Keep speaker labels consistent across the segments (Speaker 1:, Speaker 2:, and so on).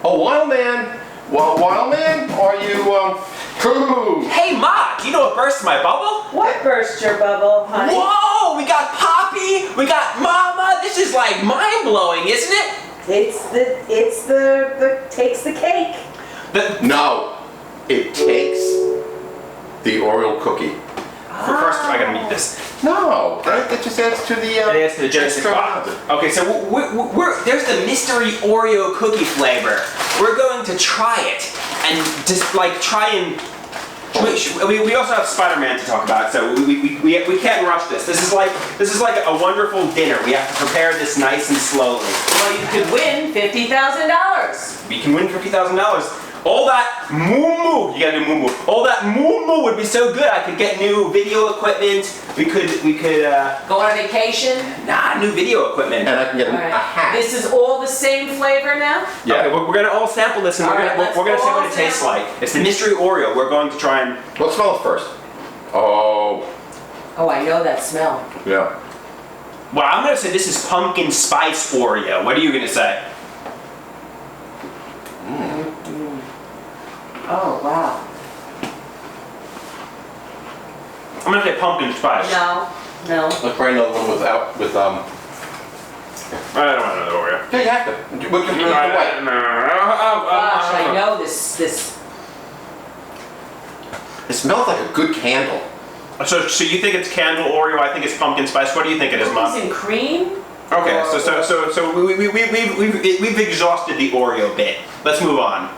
Speaker 1: Oh, Wildman. Well, Wildman, are you,
Speaker 2: Hey, Ma, do you know what burst my bubble?
Speaker 3: What burst your bubble, honey?
Speaker 2: Whoa, we got Papi, we got Mama. This is like mind-blowing, isn't it?
Speaker 3: It's the takes the cake.
Speaker 1: No, it takes the Oreo cookie.
Speaker 2: First, I gotta meet this.
Speaker 1: No, that just adds to the,
Speaker 2: It adds to the Genesis box. Okay, so there's the mystery Oreo cookie flavor. We're going to try it and just like try and. We also have Spider-Man to talk about, so we can't rush this. This is like a wonderful dinner. We have to prepare this nice and slowly.
Speaker 3: Well, you could win $50,000.
Speaker 2: We can win $50,000. All that moo-moo, you gotta do moo-moo. All that moo-moo would be so good. I could get new video equipment. We could
Speaker 3: Go on a vacation.
Speaker 2: new video equipment.
Speaker 1: and I can get a hat.
Speaker 3: This is all the same flavor now?
Speaker 1: Yeah.
Speaker 2: Okay, we're gonna all sample this and
Speaker 3: All
Speaker 2: we're
Speaker 3: right,
Speaker 2: gonna
Speaker 3: let's
Speaker 2: see
Speaker 3: all
Speaker 2: what it tastes
Speaker 3: sample.
Speaker 2: like. It's the mystery Oreo. We're going to try and.
Speaker 1: Let's smell it first. Oh,
Speaker 3: Oh, I know that smell.
Speaker 1: yeah.
Speaker 2: Well, I'm gonna say this is pumpkin spice Oreo. What are you gonna say?
Speaker 3: Oh, wow.
Speaker 2: I'm gonna say pumpkin spice.
Speaker 3: No.
Speaker 1: Let's try another one with.
Speaker 2: I don't want another Oreo.
Speaker 1: Yeah, you have to. We'll just do it away.
Speaker 3: Gosh, I know this.
Speaker 1: It smells like a good candle.
Speaker 2: So you think it's candle Oreo? I think it's pumpkin spice. What do you think it is, Mom?
Speaker 3: Cookies and cream?
Speaker 2: Okay, so we've exhausted the Oreo bit. Let's move on.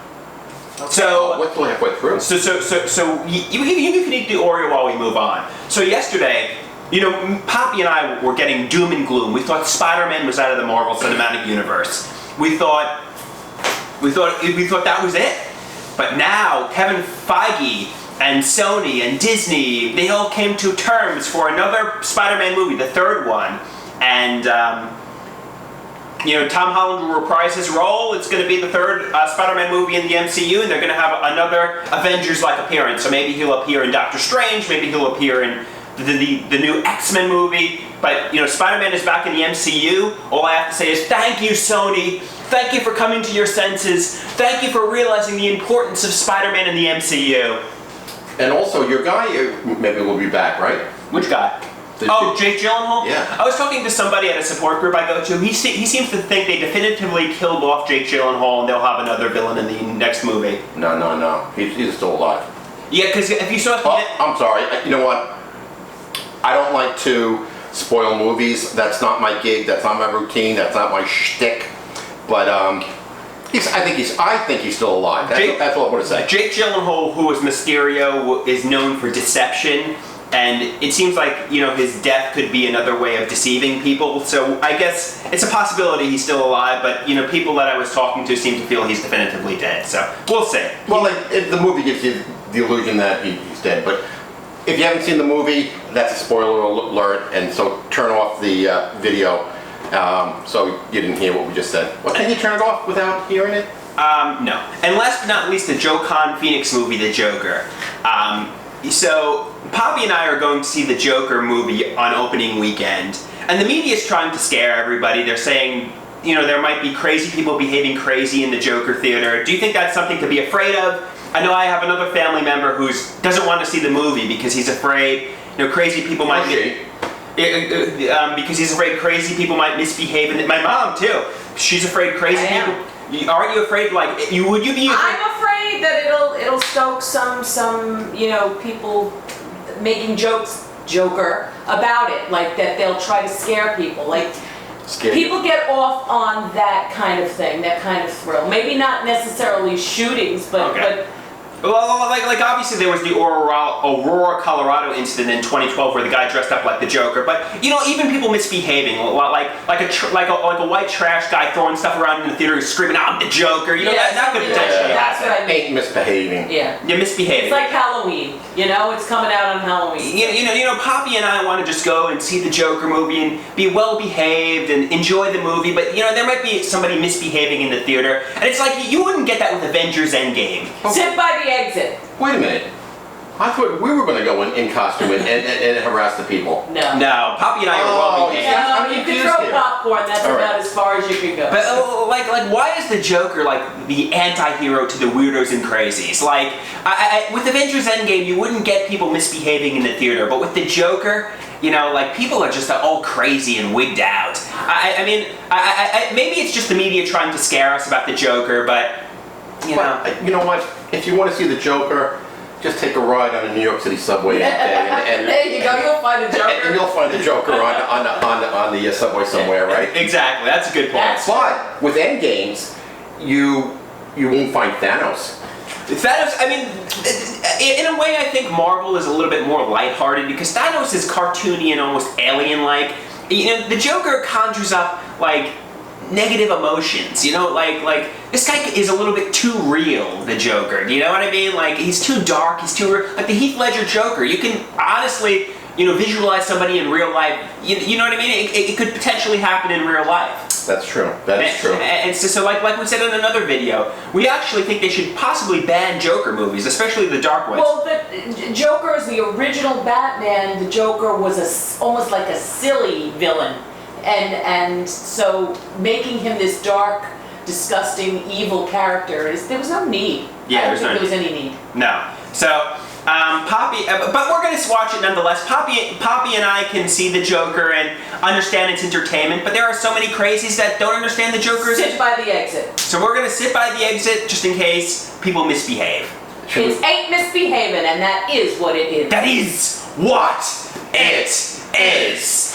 Speaker 2: So
Speaker 1: What's the halfway through?
Speaker 2: So you can eat the Oreo while we move on. So yesterday, Papi and I were getting doom and gloom. We thought Spider-Man was out of the Marvel Cinematic Universe. We thought that was it. But now Kevin Feige and Sony and Disney, they all came to terms for another Spider-Man movie, the third one, and Tom Holland will reprise his role. It's going to be the third Spider-Man movie in the MCU, and they're going to have another Avengers-like appearance. So maybe he'll appear in Doctor Strange, maybe he'll appear in the new X-Men movie. But Spider-Man is back in the MCU. All I have to say is thank you, Sony. Thank you for coming to your senses. Thank you for realizing the importance of Spider-Man in the MCU.
Speaker 1: And also, your guy maybe will be back, right?
Speaker 2: Which guy? Jake Gyllenhaal?
Speaker 1: Yeah.
Speaker 2: I was talking to somebody at a support group I go to. He seems to think they definitively killed off Jake Gyllenhaal and they'll have another villain in the next movie.
Speaker 1: No. He's still alive.
Speaker 2: Yeah, because if you saw...
Speaker 1: I'm sorry. You know what? I don't like to spoil movies. That's not my gig. That's not my routine. That's not my shtick. But I think he's still alive. That's all I want to say.
Speaker 2: Jake Gyllenhaal, who was Mysterio, is known for deception. And it seems like, his death could be another way of deceiving people. So I guess it's a possibility he's still alive, but, people that I was talking to seem to feel he's definitively dead. So we'll see.
Speaker 1: Well, the movie gives you the illusion that he's dead. But if you haven't seen the movie, that's a spoiler alert. And so turn off the video so you didn't hear what we just said. Well, can you turn it off without hearing it?
Speaker 2: No. And last but not least, the Joaquin Phoenix movie, The Joker. So Papi and I are going to see the Joker movie on opening weekend, and the media is trying to scare everybody. They're saying, there might be crazy people behaving crazy in the Joker theater. Do you think that's something to be afraid of? I know I have another family member who doesn't want to see the movie because he's afraid, crazy people might because he's afraid crazy people might misbehave. And my mom too. She's afraid crazy people. Aren't you afraid? Would you be afraid?
Speaker 3: I'm afraid that it'll stoke some people making Joker about it, like that they'll try to scare people, people get off on that kind of thing, that kind of thrill. Maybe not necessarily shootings, but
Speaker 2: Well, obviously there was the Aurora, Colorado incident in 2012 where the guy dressed up like the Joker. But even people misbehaving, like a white trash guy throwing stuff around in the theater, screaming, "I'm the Joker!" That could potentially
Speaker 3: that's what I mean.
Speaker 1: Ain't misbehaving.
Speaker 3: Yeah.
Speaker 2: You're misbehaving.
Speaker 3: It's like Halloween. It's coming out on Halloween.
Speaker 2: Papi and I want to just go and see the Joker movie and be well behaved and enjoy the movie. But there might be somebody misbehaving in the theater, and it's like you wouldn't get that with Avengers Endgame.
Speaker 3: Sit by the exit.
Speaker 1: Wait a minute. I thought we were going to go in costume and harass the people.
Speaker 3: No.
Speaker 2: No, Papi and I are well behaved.
Speaker 3: No,
Speaker 1: I'm
Speaker 3: you can
Speaker 1: confused
Speaker 3: throw
Speaker 1: here.
Speaker 3: popcorn, that's
Speaker 1: All right.
Speaker 3: about as far as you can go.
Speaker 2: But like, why is the Joker like the anti-hero to the weirdos and crazies? Like, with Avengers Endgame, you wouldn't get people misbehaving in the theater, but with the Joker, you know, like people are just all crazy and wigged out. I mean, maybe it's just the media trying to scare us about the Joker, but you know.
Speaker 1: But you know what? If you want to see the Joker, just take a ride on the New York City subway and
Speaker 3: There you go, you'll find a
Speaker 1: and
Speaker 3: Joker.
Speaker 1: you'll find the Joker on the subway somewhere, right?
Speaker 2: Exactly, that's a good point.
Speaker 3: That's-
Speaker 1: But with Endgames, you won't find Thanos.
Speaker 2: Thanos, I mean, in a way, I think Marvel is a little bit more lighthearted because Thanos is cartoony and almost alien-like. You know, the Joker conjures up like negative emotions. You know, like this guy is a little bit too real. The Joker, do you know what I mean? Like he's too dark. He's too like the Heath Ledger Joker. You can honestly, you know, visualize somebody in real life. You know what I mean? It could potentially happen in real life.
Speaker 1: That's true. That is true.
Speaker 2: And so like we said in another video, we actually think they should possibly ban Joker movies, especially the dark ones.
Speaker 3: Well, the Joker is the original Batman. The Joker was almost like a silly villain. And so making him this dark, disgusting, evil character, there was no need.
Speaker 2: Yeah,
Speaker 3: I don't
Speaker 2: there's
Speaker 3: think
Speaker 2: no
Speaker 3: there was any need.
Speaker 2: No. So, Papi, but we're going to watch it nonetheless. Papi and I can see the Joker and understand its entertainment, but there are so many crazies that don't understand the Joker's.
Speaker 3: Sit by the exit.
Speaker 2: So we're going to sit by the exit just in case people misbehave.
Speaker 3: It's ain't misbehaving, and that is what it is.
Speaker 2: That is what it is.